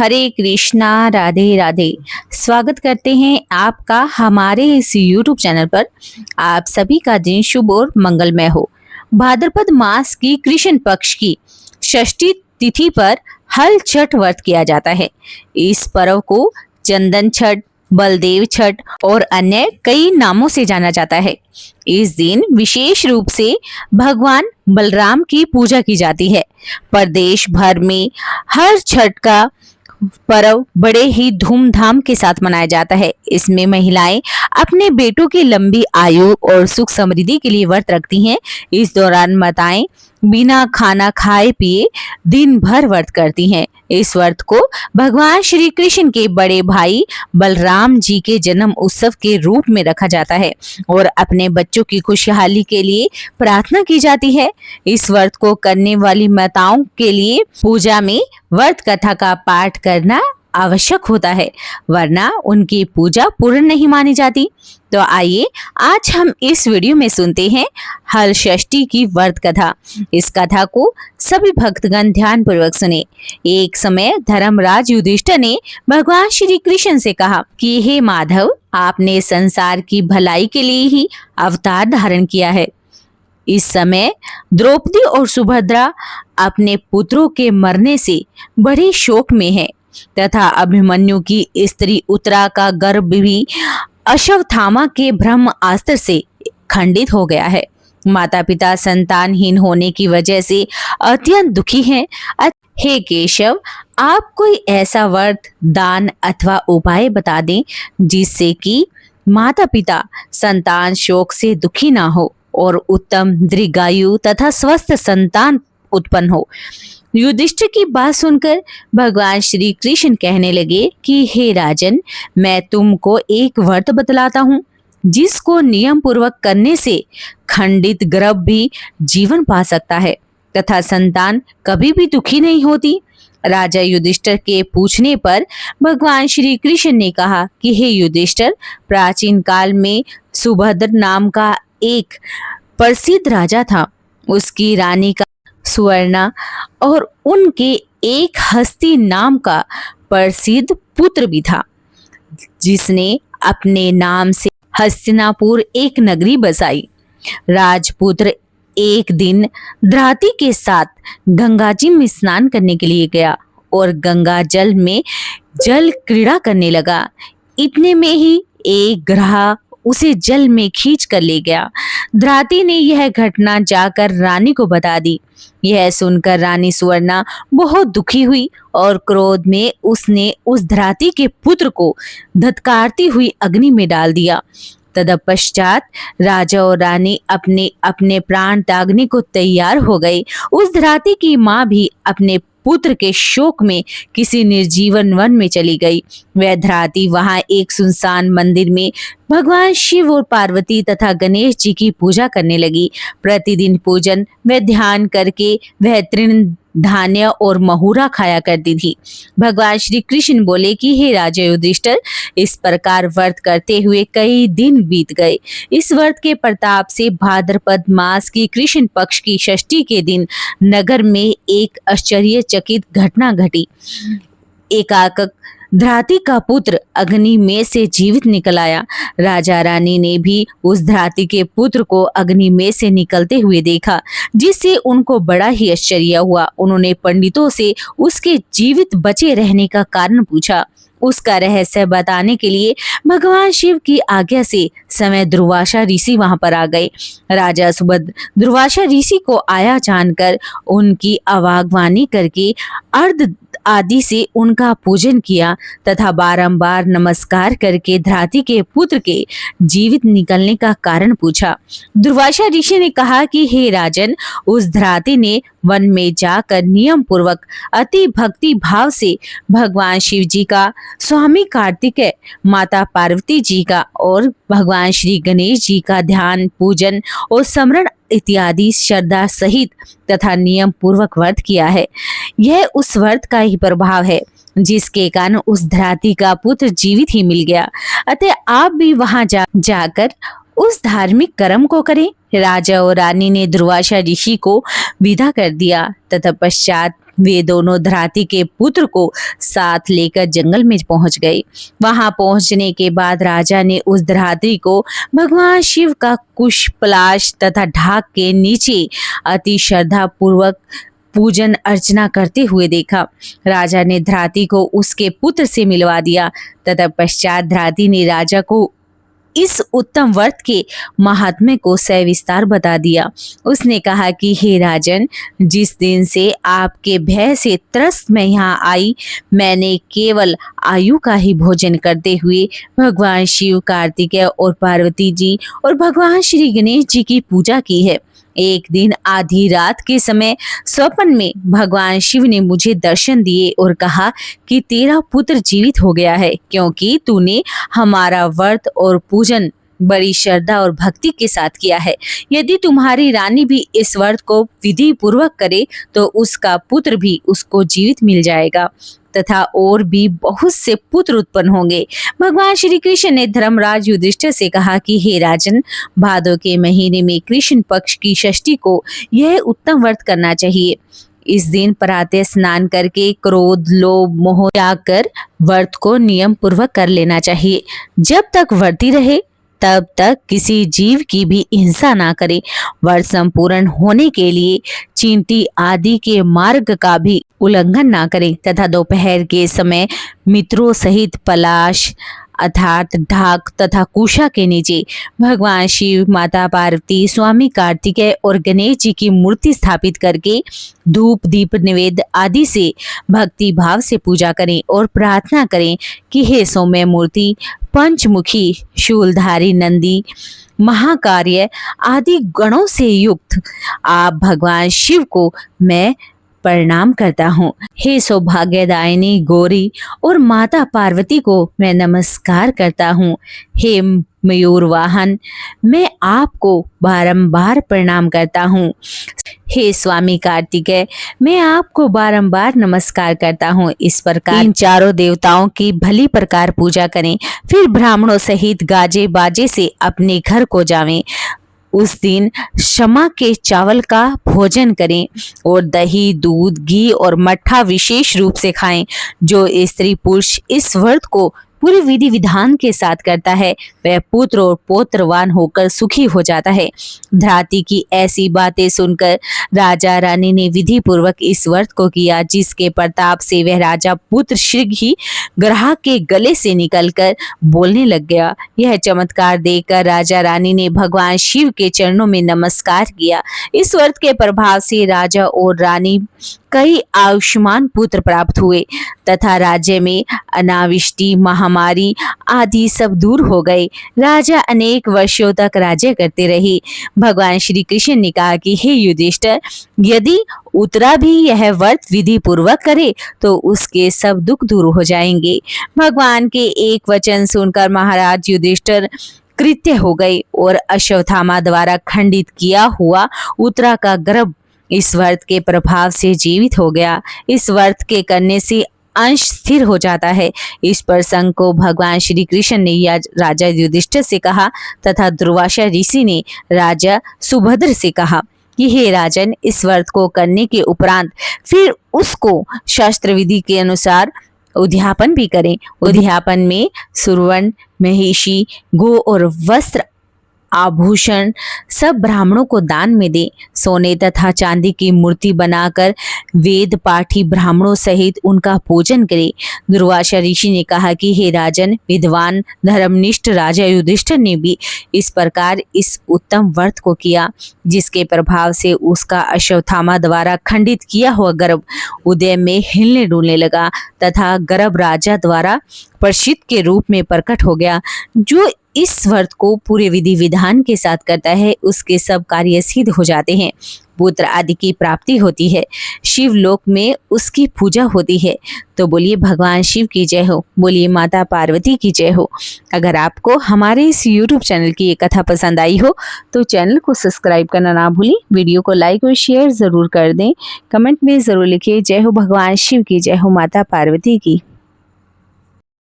हरे कृष्णा, राधे राधे। स्वागत करते हैं आपका हमारे इस YouTube चैनल पर। आप सभी का दिन शुभ और मंगलमय हो। भाद्रपद मास की कृष्ण पक्ष की षष्ठी तिथि पर हल छठ व्रत किया जाता है। इस पर्व को चंदन छठ, बलदेव छठ और अन्य कई नामों से जाना जाता है। इस दिन विशेष रूप से भगवान बलराम की पूजा की जाती है। प्रदेश भर में हर छठ का पर्व बड़े ही धूमधाम के साथ मनाया जाता है। इसमें महिलाएं अपने बेटों की लंबी आयु और सुख समृद्धि के लिए व्रत रखती हैं। इस दौरान माताएं बिना खाना खाए पिए दिन भर व्रत करती हैं। इस व्रत को भगवान श्री कृष्ण के बड़े भाई बलराम जी के जन्म उत्सव के रूप में रखा जाता है और अपने बच्चों की खुशहाली के लिए प्रार्थना की जाती है। इस व्रत को करने वाली माताओं के लिए पूजा में व्रत कथा का पाठ करना आवश्यक होता है, वरना उनकी पूजा पूर्ण नहीं मानी जाती। तो आइए आज हम इस वीडियो में सुनते हैं हल षष्ठी की व्रत कथा। इस कथा को सभी भक्तगण ध्यान पूर्वक सुने। एक समय धर्मराज युधिष्ठिर ने भगवान श्री कृष्ण से कहा कि हे माधव, आपने संसार की भलाई के लिए ही अवतार धारण किया है। इस समय द्रौपदी और सुभद्रा अपने पुत्रों के मरने से बड़े शोक में है तथा अभिमन्यु की स्त्री उत्तरा का गर्भ भी अश्वत्थामा के ब्रह्मास्त्र से खंडित हो गया है। माता पिता संतानहीन होने की वजह से अत्यंत दुखी हैं। हे केशव, आप कोई ऐसा व्रत, दान अथवा उपाय बता दें जिससे कि माता पिता संतान शोक से दुखी ना हो और उत्तम दीर्घायु तथा स्वस्थ संतान उत्पन्न हो। युधिष्ठिर की बात सुनकर भगवान श्री कृष्ण कहने लगे कि हे राजन, मैं तुमको एक व्रत बतलाता हूँ जिसको नियम पूर्वक करने से खंडित गर्भ भी जीवन पा सकता है तथा संतान कभी भी दुखी नहीं होती। राजा युधिष्ठिर के पूछने पर भगवान श्री कृष्ण ने कहा कि हे युधिष्ठिर, प्राचीन काल में सुभद्र नाम का एक प्रसिद्ध राजा था। उसकी रानी का सुवर्णा और उनके एक हस्ती नाम का प्रसिद्ध पुत्र भी था, जिसने अपने नाम से हस्तिनापुर एक नगरी बसाई। राजपुत्र एक दिन द्रौपदी के साथ गंगा जी में स्नान करने के लिए गया और गंगा जल में जल क्रीड़ा करने लगा। इतने में ही एक ग्रह उसे जल में खींच कर ले गया। द्रौपदी ने यह घटना जाकर रानी को बता दी। यह सुनकर रानी सुवर्णा बहुत दुखी हुई और क्रोध में उसने उस द्रौपदी के पुत्र को धत्कारती हुई अग्नि में डाल दिया। तदपश्चात राजा और रानी अपने अपने प्राण त्यागने को तैयार हो गए। उस द्रौपदी की माँ भी अपने पुत्र के शोक में किसी निर्जीवन वन में चली गई। वह द्रौपदी वहां एक सुनसान मंदिर में भगवान शिव और पार्वती तथा गणेश जी की पूजा करने लगी। प्रतिदिन पूजन व ध्यान करके वह तृण धान्य और महुरा खाया करती थी। भगवान श्री कृष्ण बोले कि हे राजा युधिष्ठिर, इस प्रकार व्रत करते हुए कई दिन बीत गए। इस व्रत के प्रताप से भाद्रपद मास की कृष्ण पक्ष की षष्ठी के दिन नगर में एक आश्चर्यचकित घटना घटी। एकाएक द्रौपदी का पुत्र अग्नि में से जीवित निकल आया। राजा रानी ने भी उस द्रौपदी के पुत्र को अग्नि में से निकलते हुए देखा, जिससे उनको बड़ा ही आश्चर्य हुआ। उन्होंने पंडितों से उसके जीवित बचे रहने का कारण पूछा। उसका रहस्य बताने के लिए भगवान शिव की आज्ञा से समय दुर्वासा ऋषि वहां पर आ गए। राजा सुबोध दुर्वासा ऋषि को आया जानकर उनकी आवागवानी करके अर्ध आदि से उनका पूजन किया तथा बारंबार नमस्कार करके द्रौपदी के पुत्र के जीवित निकलने का कारण पूछा। दुर्वासा ऋषि ने कहा कि हे राजन, उस द्रौपदी ने वन में जाकर नियम पूर्वक अति भक्ति भाव से भगवान शिव जी का, स्वामी कार्तिकेय, माता पार्वती जी का और भगवान श्री गणेश जी का ध्यान, पूजन और स्मरण इत्यादि श्रद्धा सहित तथा नियम पूर्वक व्रत किया है। यह उस व्रत का ही प्रभाव है जिसके कारण उस द्रौपदी का पुत्र जीवित ही मिल गया। अतः आप भी वहां जाकर उस धार्मिक कर्म को करें। राजा और रानी ने दुर्वासा ऋषि को विदा कर दिया। तत्पश्चात वे दोनों धराती के पुत्र को साथ लेकर जंगल में पहुंच गए। वहां पहुंचने के बाद राजा ने उस धराती को भगवान शिव का कुश पलाश तथा ढाक के नीचे अति श्रद्धा पूर्वक पूजन अर्चना करते हुए देखा। राजा ने धराती को उसके पुत्र से मिलवा दिया तथा पश्चात धराती ने राजा को इस उत्तम व्रत के महात्म्य को सविस्तार बता दिया। उसने कहा कि हे राजन, जिस दिन से आपके भय से त्रस्त मैं यहाँ आई, मैंने केवल आयु का ही भोजन करते हुए भगवान शिव, कार्तिकेय और पार्वती जी और भगवान श्री गणेश जी की पूजा की है। एक दिन आधी रात के समय स्वप्न में भगवान शिव ने मुझे दर्शन दिए और कहा कि तेरा पुत्र जीवित हो गया है, क्योंकि तूने हमारा व्रत और पूजन बड़ी श्रद्धा और भक्ति के साथ किया है। यदि तुम्हारी रानी भी इस व्रत को विधि पूर्वक करे तो उसका पुत्र भी उसको जीवित मिल जाएगा तथा और भी बहुत से पुत्र उत्पन्न होंगे। भगवान श्री कृष्ण ने धर्मराज युधिष्ठिर से कहा कि हे राजन, भादों के महीने में कृष्ण पक्ष की षष्ठी को यह उत्तम व्रत करना चाहिए। इस दिन प्रातः स्नान करके क्रोध, लोभ, मोह त्याग कर व्रत को नियम पूर्वक कर लेना चाहिए। जब तक व्रती रहे तब तक किसी जीव की भी हिंसा ना करे। व्रत संपूर्ण होने के लिए चींटी आदि के मार्ग का भी उल्लंघन ना करें तथा दोपहर के समय मित्रों सहित पलाश अर्थात ढाक तथा कुशा के नीचे भगवान शिव, माता पार्वती, स्वामी कार्तिकेय और गणेश जी की मूर्ति स्थापित करके धूप, दीप, निवेद्य आदि से भक्ति भाव से पूजा करें और प्रार्थना करें कि हे सौम्य मूर्ति, पंचमुखी, शूलधारी नंदी, महाकार्य आदि गणों से युक्त आप भगवान शिव को मैं प्रणाम करता हूँ। हे सौभाग्यदायिनी गौरी और माता पार्वती को मैं नमस्कार करता हूँ। हे मयूर वाहन, मैं आपको बारंबार प्रणाम करता हूँ। हे स्वामी कार्तिकेय, मैं आपको बारंबार नमस्कार करता हूँ। इस प्रकार इन चारों देवताओं की भली प्रकार पूजा करें, फिर ब्राह्मणों सहित गाजे बाजे से अपने घर को जावें। उस दिन क्षमा के चावल का भोजन करें और दही, दूध, घी और मट्ठा विशेष रूप से खाएं। जो स्त्री पुरुष इस व्रत को पूरी विधि विधान के साथ करता है वह पुत्र और पौत्रवान होकर सुखी हो जाता है। धराती की ऐसी बातें सुनकर राजा रानी ने विधि पूर्वक इस व्रत को किया, जिसके प्रताप से वह राजा पुत्र शीघ्र ही ग्राहक के गले से निकलकर बोलने लग गया। यह चमत्कार देखकर राजा रानी ने भगवान शिव के चरणों में नमस्कार किया। इस व्रत के प्रभाव से राजा और रानी कई आयुष्मान पुत्र प्राप्त हुए तथा राज्य में अनावृष्टि, महामारी आदि सब दूर हो गए। राजा अनेक वर्षों तक राज्य करते रहे। भगवान श्री कृष्ण ने कहा कि हे युधिष्ठिर, यदि उत्तरा भी यह व्रत विधि पूर्वक करे तो उसके सब दुख दूर हो जाएंगे। भगवान के एक वचन सुनकर महाराज युधिष्ठिर कृत्य हो गए और अश्वत्थामा द्वारा खंडित किया हुआ उत्तरा का गर्भ इस व्रत के प्रभाव से जीवित हो गया। इस व्रत के करने से अंश स्थिर हो जाता है। इस प्रसंग को भगवान श्री कृष्ण ने राजा युधिष्ठिर से कहा तथा दुर्वासा ऋषि ने राजा सुभद्र से कहा कि हे राजन, इस व्रत को करने के उपरांत फिर उसको शास्त्र विधि के अनुसार उद्यापन भी करें। उद्यापन में सुवर्ण, महिषी, गो और वस्त्र आभूषण सब ब्राह्मणों को दान में दे। सोने तथा चांदी की मूर्ति बनाकर वेद पाठी ब्राह्मणों सहित उनका पूजन करे। दुर्वासा ऋषि ने कहा कि हे राजन, विद्वान धर्मनिष्ठ राजा युधिष्ठिर ने भी इस प्रकार इस उत्तम व्रत को किया, जिसके प्रभाव से उसका अश्वत्थामा द्वारा खंडित किया हुआ गर्भ उदय में हिलने डुलने लगा तथा गर्भ राजा द्वारा प्रसिद्ध के रूप में प्रकट हो गया। जो इस व्रत को पूरे विधि विधान के साथ करता है उसके सब कार्य सिद्ध हो जाते हैं, पुत्र आदि की प्राप्ति होती है, शिवलोक में उसकी पूजा होती है। तो बोलिए भगवान शिव की जय हो, बोलिए माता पार्वती की जय हो। अगर आपको हमारे इस YouTube चैनल की ये कथा पसंद आई हो तो चैनल को सब्सक्राइब करना ना भूलें, वीडियो को लाइक और शेयर ज़रूर कर दें, कमेंट में ज़रूर लिखिए जय हो भगवान शिव की, जय हो माता पार्वती की।